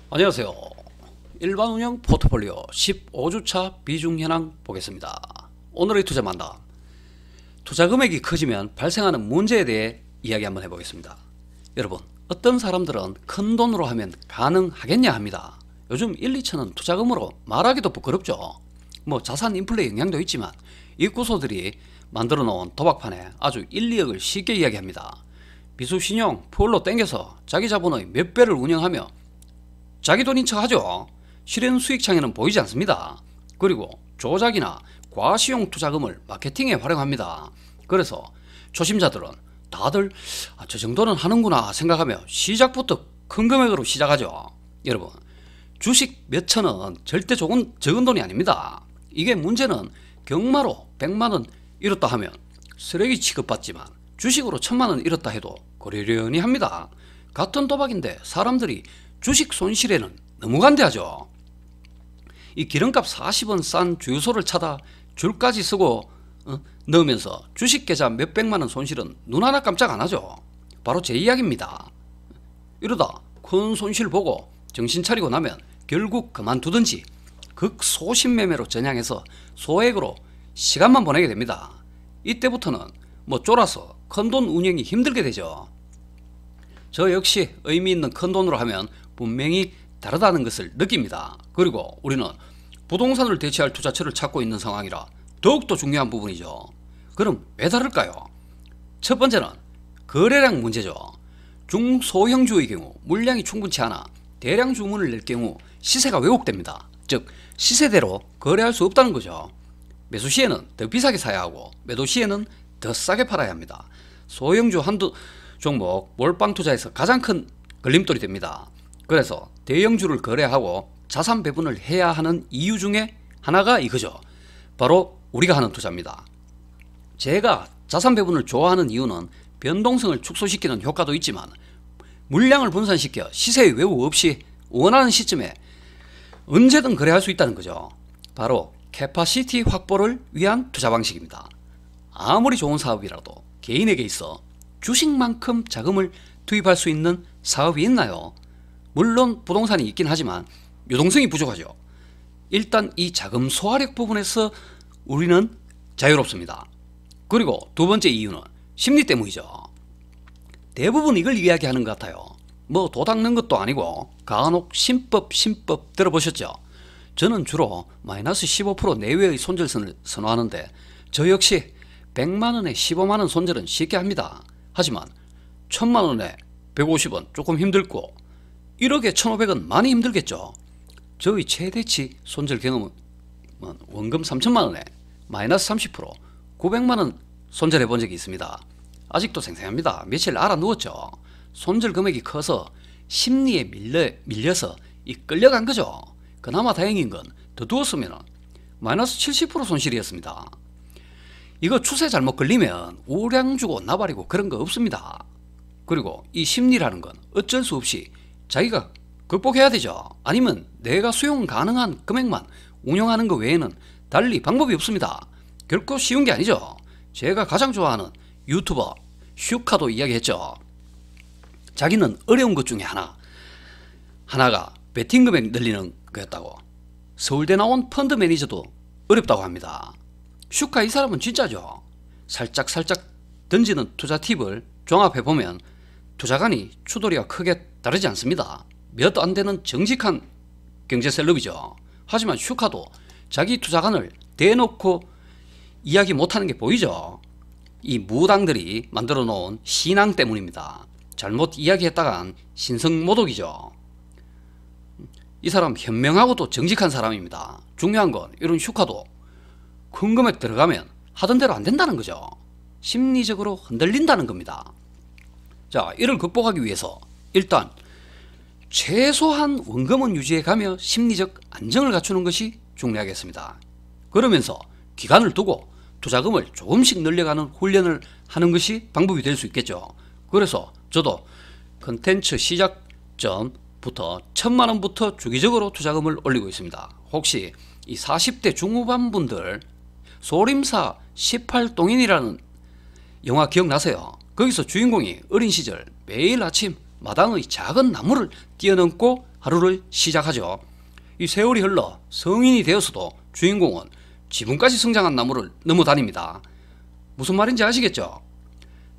안녕하세요. 일반운영 포트폴리오 15주차 비중 현황 보겠습니다. 오늘의 투자 만담. 투자 금액이 커지면 발생하는 문제에 대해 이야기 한번 해보겠습니다. 여러분, 어떤 사람들은 큰 돈으로 하면 가능하겠냐 합니다. 요즘 1, 2천은 투자금으로 말하기도 부끄럽죠. 뭐 자산 인플레 영향도 있지만 입구소들이 만들어 놓은 도박판에 아주 1, 2억을 쉽게 이야기합니다. 비수신용 풀로 땡겨서 자기 자본의 몇 배를 운영하며 자기 돈인 척 하죠. 실현 수익 창에는 보이지 않습니다. 그리고 조작이나 과시용 투자금을 마케팅에 활용합니다. 그래서 초심자들은 다들 저 정도는 하는구나 생각하며 시작부터 큰 금액으로 시작하죠. 여러분, 주식 몇 천은 절대 적은 돈이 아닙니다. 이게 문제는 경마로 100만원 잃었다 하면 쓰레기 취급받지만 주식으로 1000만원 잃었다 해도 그러려니 합니다. 같은 도박인데 사람들이 주식 손실에는 너무 관대하죠. 이 기름값 40원 싼 주유소를 찾아 줄까지 쓰고 넣으면서 주식 계좌 몇백만원 손실은 눈 하나 깜짝 안 하죠. 바로 제 이야기입니다. 이러다 큰 손실 보고 정신 차리고 나면 결국 그만두든지 극소심매매로 전향해서 소액으로 시간만 보내게 됩니다. 이때부터는 뭐 쫄아서 큰돈 운영이 힘들게 되죠. 저 역시 의미 있는 큰돈으로 하면 분명히 다르다는 것을 느낍니다. 그리고 우리는 부동산을 대체할 투자처를 찾고 있는 상황이라 더욱더 중요한 부분이죠. 그럼 왜 다를까요? 첫 번째는 거래량 문제죠. 중소형주의 경우 물량이 충분치 않아 대량 주문을 낼 경우 시세가 왜곡됩니다. 즉 시세대로 거래할 수 없다는 거죠. 매수 시에는 더 비싸게 사야 하고 매도 시에는 더 싸게 팔아야 합니다. 소형주 한두 종목 몰빵 투자에서 가장 큰 걸림돌이 됩니다. 그래서 대형주를 거래하고 자산 배분을 해야 하는 이유 중에 하나가 이거죠. 바로 우리가 하는 투자입니다. 제가 자산 배분을 좋아하는 이유는 변동성을 축소시키는 효과도 있지만 물량을 분산시켜 시세의 왜곡 없이 원하는 시점에 언제든 거래할 수 있다는 거죠. 바로 캐파시티 확보를 위한 투자 방식입니다. 아무리 좋은 사업이라도 개인에게 있어 주식만큼 자금을 투입할 수 있는 사업이 있나요? 물론 부동산이 있긴 하지만 유동성이 부족하죠. 일단 이 자금 소화력 부분에서 우리는 자유롭습니다. 그리고 두 번째 이유는 심리 때문이죠. 대부분 이걸 이야기하는 것 같아요. 뭐 도 닦는 것도 아니고 간혹 신법 들어보셨죠? 저는 주로 마이너스 15% 내외의 손절선을 선호하는데 저 역시 100만원에 15만원 손절은 쉽게 합니다. 하지만 1000만원에 150원 조금 힘들고 1억에 1500원 많이 힘들겠죠. 저의 최대치 손절 경험은 원금 3000만원에 마이너스 30% 900만원 손절해 본 적이 있습니다. 아직도 생생합니다. 며칠 알아 누웠죠. 손절 금액이 커서 심리에 밀려서 끌려간 거죠. 그나마 다행인 건 더 두었으면 마이너스 70% 손실이었습니다. 이거 추세 잘못 걸리면 우량 주고 나발이고 그런 거 없습니다. 그리고 이 심리라는 건 어쩔 수 없이 자기가 극복해야 되죠. 아니면 내가 수용 가능한 금액만 운용하는 것 외에는 달리 방법이 없습니다. 결코 쉬운 게 아니죠. 제가 가장 좋아하는 유튜버 슈카도 이야기했죠. 자기는 어려운 것 중에 하나가 베팅 금액 늘리는 거였다고. 서울대 나온 펀드 매니저도 어렵다고 합니다. 슈카 이 사람은 진짜죠. 살짝 던지는 투자 팁을 종합해보면 투자관이 추돌이와 크게 다르지 않습니다. 몇 안 되는 정직한 경제 셀럽이죠. 하지만 슈카도 자기 투자관을 대놓고 이야기 못하는 게 보이죠. 이 무당들이 만들어 놓은 신앙 때문입니다. 잘못 이야기했다간 신성모독이죠. 이 사람 현명하고도 정직한 사람입니다. 중요한 건 이런 슈카도 큰 금액 들어가면 하던 대로 안 된다는 거죠. 심리적으로 흔들린다는 겁니다. 자, 이를 극복하기 위해서 일단 최소한 원금은 유지해가며 심리적 안정을 갖추는 것이 중요하겠습니다. 그러면서 기간을 두고 투자금을 조금씩 늘려가는 훈련을 하는 것이 방법이 될 수 있겠죠. 그래서 저도 컨텐츠 시작 전부터 1000만원부터 주기적으로 투자금을 올리고 있습니다. 혹시 이 40대 중후반 분들 소림사 18동인이라는 영화 기억나세요? 거기서 주인공이 어린 시절 매일 아침 마당의 작은 나무를 뛰어넘고 하루를 시작하죠. 이 세월이 흘러 성인이 되어서도 주인공은 지붕까지 성장한 나무를 넘어 다닙니다. 무슨 말인지 아시겠죠?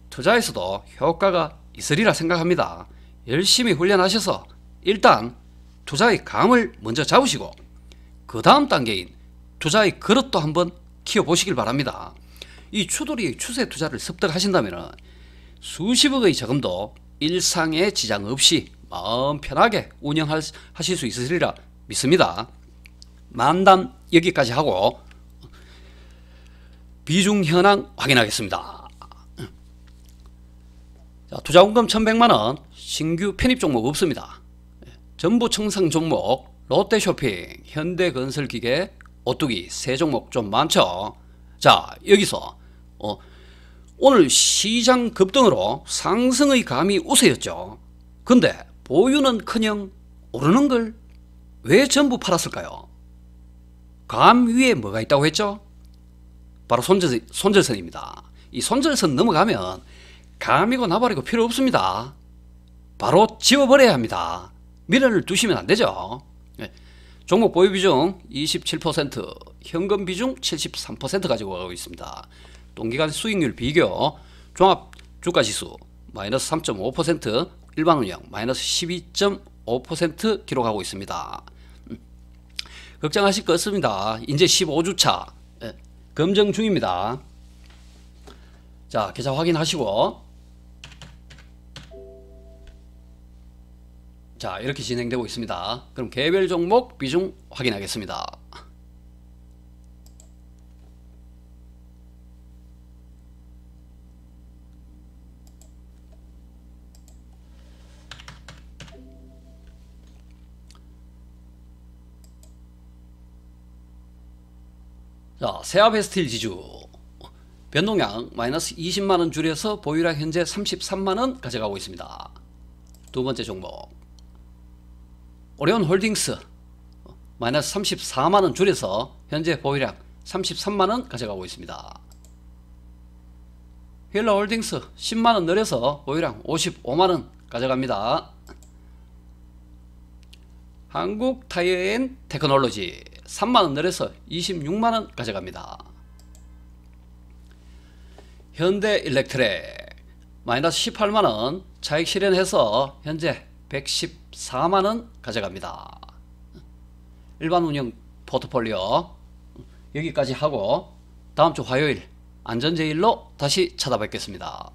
투자에서도 효과가 있으리라 생각합니다. 열심히 훈련하셔서 일단 투자의 감을 먼저 잡으시고 그 다음 단계인 투자의 그릇도 한번 키워보시길 바랍니다. 이 추돌이 추세 투자를 습득하신다면 수십억의 자금도 일상에 지장 없이 마음 편하게 운영하실 수 있으리라 믿습니다. 만담 여기까지 하고 비중 현황 확인하겠습니다. 자, 투자원금 1100만원, 신규 편입 종목 없습니다. 전부 청상 종목, 롯데쇼핑, 현대건설기계, 오뚜기 세 종목 좀 많죠. 자, 여기서 오늘 시장 급등으로 상승의 감이 우세였죠. 근데 보유는커녕 오르는 걸 왜 전부 팔았을까요? 감 위에 뭐가 있다고 했죠? 바로 손절선입니다. 이 손절선 넘어가면 감이고 나발이고 필요 없습니다. 바로 지워버려야 합니다. 미련을 두시면 안 되죠. 종목 보유 비중 27%, 현금 비중 73% 가지고 가고 있습니다. 동기간 수익률 비교, 종합 주가지수 마이너스 3.5%, 일반 운영 마이너스 12.5% 기록하고 있습니다. 걱정하실 거 없습니다. 이제 15주차 검증 중입니다. 자, 계좌 확인하시고, 자, 이렇게 진행되고 있습니다. 그럼 개별 종목 비중 확인하겠습니다. 자, 세아베스틸 지주 변동량 마이너스 20만원 줄여서 보유량 현재 33만원 가져가고 있습니다. 두 번째 종목 오리온홀딩스 마이너스 34만원 줄여서 현재 보유량 33만원 가져가고 있습니다. 휠러홀딩스 10만원 늘려서 보유량 55만원 가져갑니다. 한국타이어앤테크놀로지 3만원 늘려서 26만원 가져갑니다. 현대일렉트렉 마이너스 18만원 차익 실현해서 현재 114만원 가져갑니다. 일반 운영 포트폴리오 여기까지 하고 다음주 화요일 안전제일로 다시 찾아뵙겠습니다.